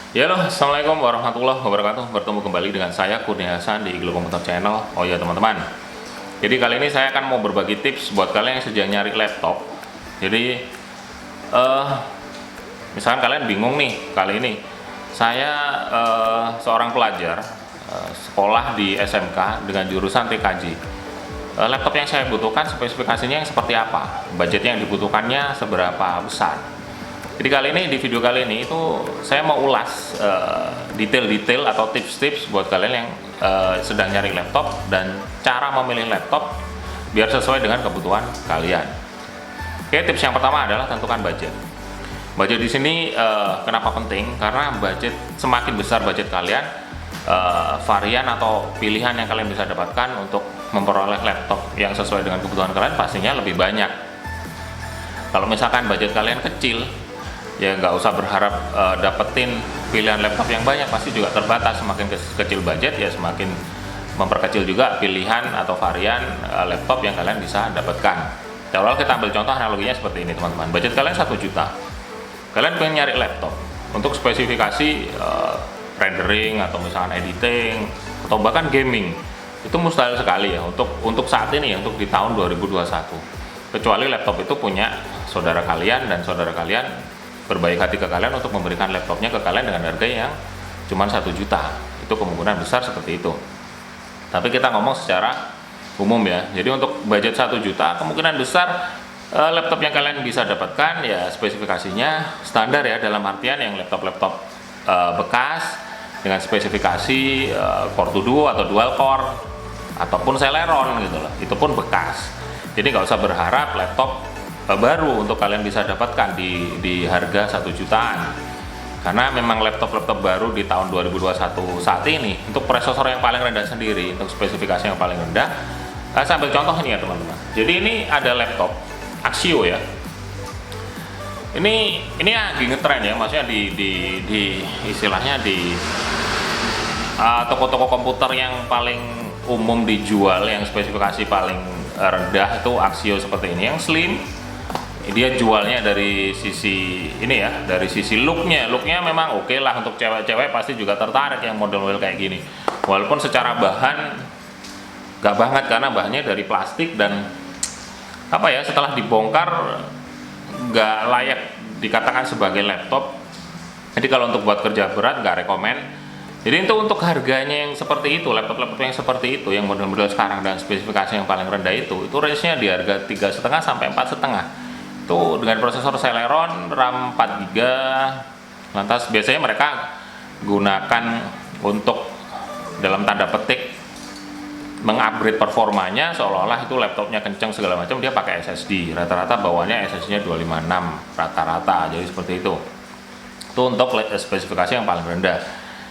Ya loh, Assalamualaikum warahmatullahi wabarakatuh. Bertemu kembali dengan saya Kurnia Hasan di Iglo Komputer Channel. Oh ya teman-teman, jadi kali ini saya akan mau berbagi tips buat kalian yang sedang nyari laptop. Jadi misalkan kalian bingung nih, kali ini saya seorang pelajar sekolah di SMK dengan jurusan TKJ. Laptop yang saya butuhkan spesifikasinya yang seperti apa, budget yang dibutuhkannya seberapa besar. Jadi kali ini, di video kali ini itu saya mau ulas detail-detail atau tips-tips buat kalian yang sedang nyari laptop dan cara memilih laptop biar sesuai dengan kebutuhan kalian. Oke, tips yang pertama adalah tentukan budget. Budget di sini kenapa penting? Karena budget, semakin besar budget kalian, varian atau pilihan yang kalian bisa dapatkan untuk memperoleh laptop yang sesuai dengan kebutuhan kalian pastinya lebih banyak. Kalau misalkan budget kalian kecil, ya nggak usah berharap dapetin pilihan laptop yang banyak, pasti juga terbatas. Semakin kecil budget ya semakin memperkecil juga pilihan atau varian laptop yang kalian bisa dapatkan. Kalau kita ambil contoh analoginya seperti ini teman-teman, budget kalian 1 juta, kalian pengen nyari laptop untuk spesifikasi rendering atau misalkan editing atau bahkan gaming, itu mustahil sekali ya untuk saat ini ya, untuk di tahun 2021, kecuali laptop itu punya saudara kalian dan saudara kalian berbaik hati ke kalian untuk memberikan laptopnya ke kalian dengan harga yang cuma 1 juta. Itu kemungkinan besar seperti itu. Tapi kita ngomong secara umum ya. Jadi untuk budget 1 juta kemungkinan besar laptop yang kalian bisa dapatkan ya spesifikasinya standar ya, dalam artian yang laptop-laptop bekas dengan spesifikasi Core 2 Duo atau dual core ataupun Celeron gitu loh. Itu pun bekas. Jadi nggak usah berharap laptop baru untuk kalian bisa dapatkan di harga 1 jutaan, karena memang laptop-laptop baru di tahun 2021 saat ini untuk prosesor yang paling rendah sendiri, untuk spesifikasi yang paling rendah, saya ambil contoh ini ya teman-teman. Jadi ini ada laptop Axio ya, ini lagi ngetren ya, maksudnya di istilahnya di toko-toko komputer yang paling umum dijual, yang spesifikasi paling rendah itu Axio seperti ini, yang slim. Dia jualnya dari sisi ini ya, dari sisi looknya memang oke lah, untuk cewek-cewek pasti juga tertarik yang model-model kayak gini, walaupun secara bahan gak banget karena bahannya dari plastik dan apa ya, setelah dibongkar gak layak dikatakan sebagai laptop. Jadi kalau untuk buat kerja berat gak rekomen. Jadi itu untuk harganya yang seperti itu, laptop-laptop yang seperti itu, yang model-model sekarang dan spesifikasi yang paling rendah itu range-nya di harga 3,5 sampai 4,5. Itu dengan prosesor Celeron, RAM 4 GB. Lantas biasanya mereka gunakan untuk dalam tanda petik mengupgrade performanya, seolah-olah itu laptopnya kenceng segala macam, dia pakai SSD. Rata-rata bawaannya SSD-nya 256 rata-rata. Jadi seperti itu. Itu untuk spesifikasi yang paling rendah.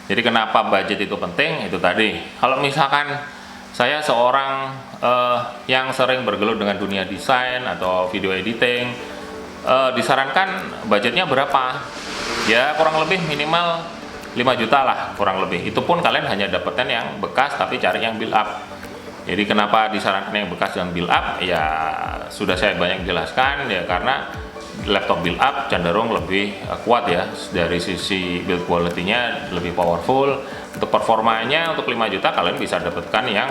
Jadi kenapa budget itu penting? Itu tadi. Kalau misalkan saya seorang yang sering bergelut dengan dunia desain atau video editing, disarankan budgetnya berapa? Ya kurang lebih minimal 5 juta lah, kurang lebih. Itu pun kalian hanya dapatkan yang bekas, tapi cari yang build up. Jadi kenapa disarankan yang bekas dan build up? Ya sudah saya banyak jelaskan ya, karena laptop build up cenderung lebih kuat ya, dari sisi build quality-nya lebih powerful. Untuk performanya untuk 5 juta kalian bisa dapatkan yang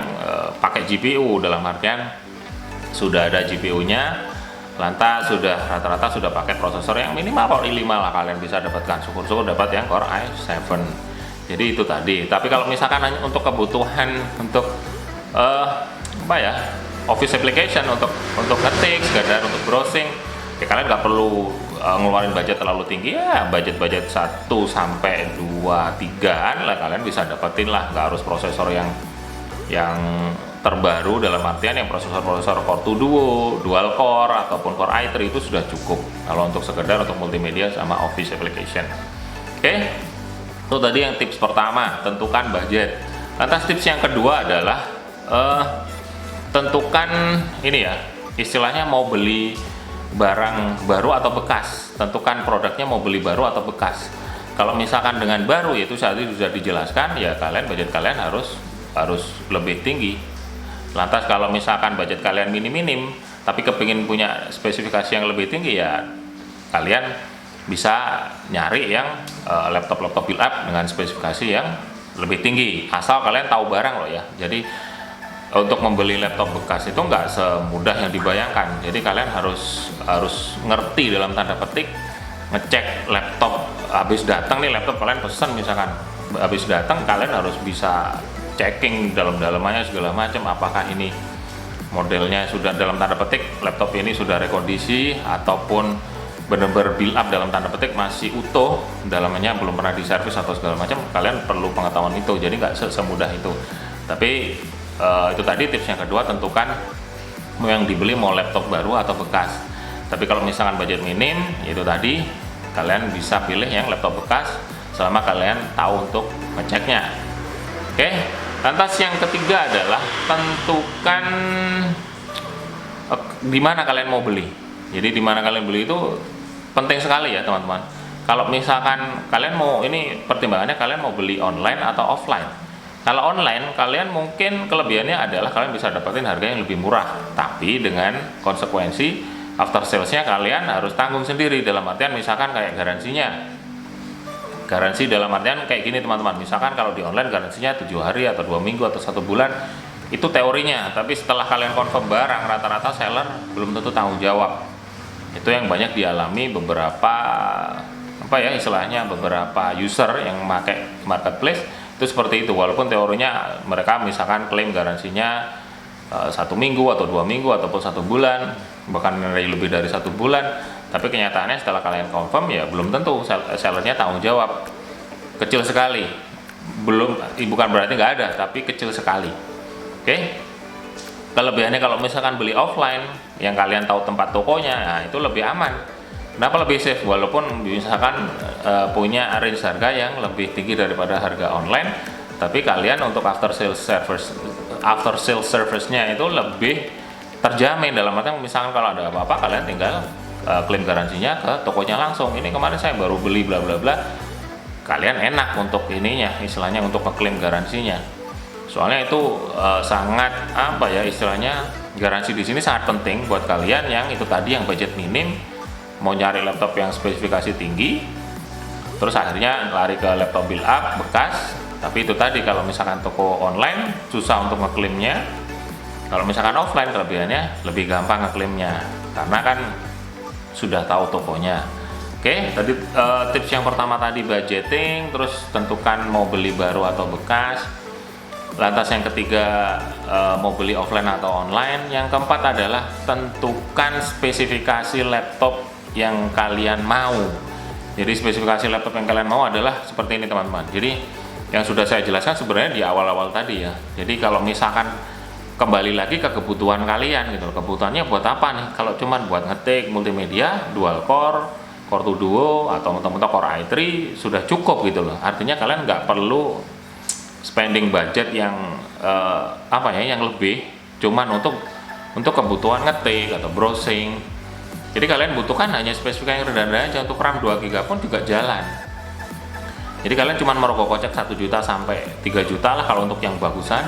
pakai GPU, dalam artian sudah ada GPU-nya, lantas sudah rata-rata sudah pakai prosesor yang minimal Core i5 lah, kalian bisa dapatkan, syukur-syukur dapat yang Core i7. Jadi itu tadi. Tapi kalau misalkan hanya untuk kebutuhan untuk apa ya, office application, untuk ngetik, sekedar untuk browsing, ya kalian nggak perlu ngeluarin budget terlalu tinggi ya, budget 1 sampai 2, 3-an lah kalian bisa dapetin lah. Nggak harus prosesor yang terbaru, dalam artian yang prosesor Core 2 Duo, dual core ataupun Core i3 itu sudah cukup kalau untuk sekedar untuk multimedia sama office application. Oke, itu tadi yang tips pertama, tentukan budget. Lantas tips yang kedua adalah tentukan ini ya, istilahnya mau beli barang baru atau bekas. Tentukan produknya mau beli baru atau bekas. Kalau misalkan dengan baru, yaitu saat itu sudah dijelaskan ya, budget kalian harus lebih tinggi. Lantas kalau misalkan budget kalian minim tapi kepingin punya spesifikasi yang lebih tinggi, ya kalian bisa nyari yang laptop-laptop build up dengan spesifikasi yang lebih tinggi, asal kalian tahu barang loh ya. Jadi untuk membeli laptop bekas itu nggak semudah yang dibayangkan. Jadi kalian harus ngerti dalam tanda petik, ngecek laptop habis datang nih, laptop kalian pesan misalkan habis datang, kalian harus bisa checking dalam-dalamannya segala macam, apakah ini modelnya sudah dalam tanda petik laptop ini sudah rekondisi ataupun benar-benar build up dalam tanda petik masih utuh, dalamannya belum pernah diservis atau segala macam. Kalian perlu pengetahuan itu, jadi nggak semudah itu. Tapi itu tadi tips yang kedua, tentukan mau yang dibeli mau laptop baru atau bekas. Tapi kalau misalkan budget minim, itu tadi kalian bisa pilih yang laptop bekas selama kalian tahu untuk ngeceknya. Oke, lantas yang ketiga adalah tentukan di mana kalian mau beli. Jadi di mana kalian beli itu penting sekali ya teman-teman. Kalau misalkan kalian mau, ini pertimbangannya kalian mau beli online atau offline. Kalau online, kalian mungkin kelebihannya adalah kalian bisa dapetin harga yang lebih murah, tapi dengan konsekuensi after salesnya kalian harus tanggung sendiri. Dalam artian misalkan kayak garansinya, garansi dalam artian kayak gini teman-teman. Misalkan kalau di online garansinya 7 hari atau 2 minggu atau 1 bulan, itu teorinya. Tapi setelah kalian confirm barang, rata-rata seller belum tentu tanggung jawab. Itu yang banyak dialami beberapa istilahnya beberapa user yang memakai marketplace itu seperti itu. Walaupun teorinya mereka misalkan klaim garansinya 1 minggu atau 2 minggu ataupun 1 bulan, bahkan lebih dari 1 bulan, tapi kenyataannya setelah kalian confirm ya belum tentu sellernya tanggung jawab. Kecil sekali, bukan berarti nggak ada, tapi kecil sekali. Oke. Kelebihannya kalau misalkan beli offline yang kalian tahu tempat tokonya, nah itu lebih aman. Kenapa lebih safe? Walaupun misalkan punya range harga yang lebih tinggi daripada harga online, tapi kalian untuk after sales service-nya itu lebih terjamin. Dalam artian misalkan kalau ada apa-apa, kalian tinggal klaim garansinya ke tokonya langsung. Ini kemarin saya baru beli bla bla bla. Kalian enak untuk ininya, istilahnya untuk ngeklaim garansinya. Soalnya itu sangat istilahnya garansi di sini sangat penting buat kalian yang itu tadi yang budget minim, mau nyari laptop yang spesifikasi tinggi, terus akhirnya lari ke laptop build up bekas. Tapi itu tadi kalau misalkan toko online susah untuk ngeklaimnya. Kalau misalkan offline kelebihannya lebih gampang ngeklaimnya karena kan sudah tahu tokonya. Oke, tadi tips yang pertama tadi budgeting, terus tentukan mau beli baru atau bekas. Lantas yang ketiga mau beli offline atau online. Yang keempat adalah tentukan spesifikasi laptop yang kalian mau. Jadi spesifikasi laptop yang kalian mau adalah seperti ini teman-teman. Jadi yang sudah saya jelaskan sebenarnya di awal-awal tadi ya. Jadi kalau misalkan kembali lagi ke kebutuhan kalian gitu, kebutuhannya buat apa nih? Kalau cuman buat ngetik multimedia, dual core, core 2 duo atau mentok-mentok core i3 sudah cukup gitu loh. Artinya kalian nggak perlu spending budget yang yang lebih cuman untuk kebutuhan ngetik atau browsing. Jadi kalian butuhkan hanya spesifikasi yang rendah-rendah aja. Untuk RAM 2 GB pun juga jalan. Jadi kalian cuman merogoh kocek 1 juta sampai 3 juta lah kalau untuk yang bagusan,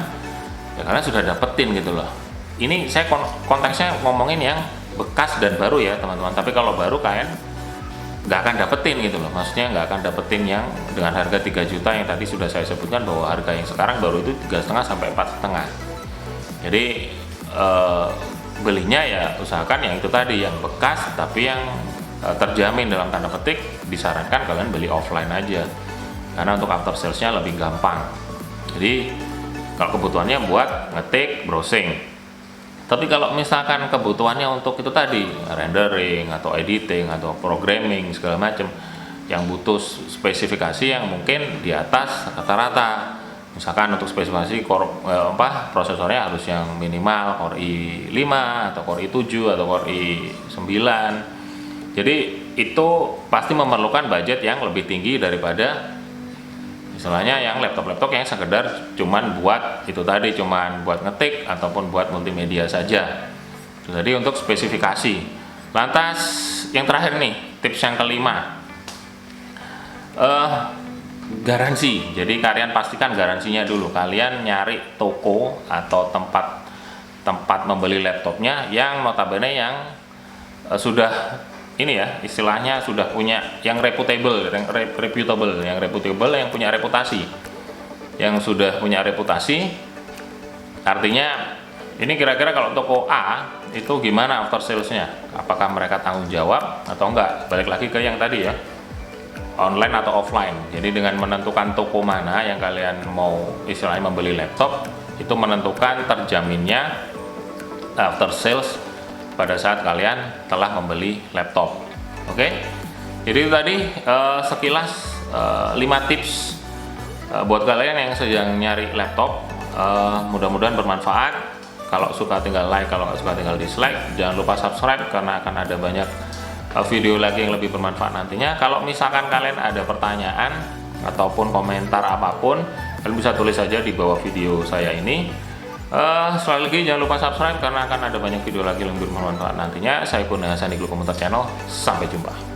ya kalian sudah dapetin gitu loh. Ini saya konteksnya ngomongin yang bekas dan baru ya teman-teman. Tapi kalau baru kalian nggak akan dapetin gitu loh, maksudnya nggak akan dapetin yang dengan harga 3 juta yang tadi sudah saya sebutkan, bahwa harga yang sekarang baru itu 3,5 sampai 4,5. Jadi belinya ya usahakan yang itu tadi yang bekas tapi yang terjamin dalam tanda petik. Disarankan kalian beli offline aja karena untuk after salesnya lebih gampang. Jadi kalau kebutuhannya buat ngetik, browsing. Tapi kalau misalkan kebutuhannya untuk itu tadi rendering atau editing atau programming segala macam yang butuh spesifikasi yang mungkin di atas rata-rata, misalkan untuk spesifikasi prosesornya harus yang minimal Core i5 atau Core i7 atau Core i9. Jadi itu pasti memerlukan budget yang lebih tinggi daripada misalnya yang laptop-laptop yang sekedar cuman buat itu tadi, cuman buat ngetik ataupun buat multimedia saja. Jadi untuk spesifikasi. Lantas yang terakhir nih, tips yang kelima, garansi. Jadi kalian pastikan garansinya dulu. Kalian nyari toko atau tempat membeli laptopnya yang notabene yang sudah ini ya, istilahnya sudah punya yang reputable, yang punya reputasi, yang sudah punya reputasi. Artinya ini kira-kira kalau toko A itu gimana after salesnya? Apakah mereka tanggung jawab atau enggak? Balik lagi ke yang tadi ya, online atau offline. Jadi dengan menentukan toko mana yang kalian mau istilahnya membeli laptop, itu menentukan terjaminnya after sales pada saat kalian telah membeli laptop. Oke, jadi itu tadi sekilas 5 tips buat kalian yang sedang nyari laptop. Mudah-mudahan bermanfaat. Kalau suka tinggal like, kalau nggak suka tinggal dislike. Jangan lupa subscribe karena akan ada banyak video lagi yang lebih bermanfaat nantinya. Kalau misalkan kalian ada pertanyaan ataupun komentar apapun, kalian bisa tulis saja di bawah video saya ini. Sekali lagi jangan lupa subscribe karena akan ada banyak video lagi yang lebih bermanfaat nantinya. Saya Kurnia Hasan di Glue Komputer Channel. Sampai jumpa.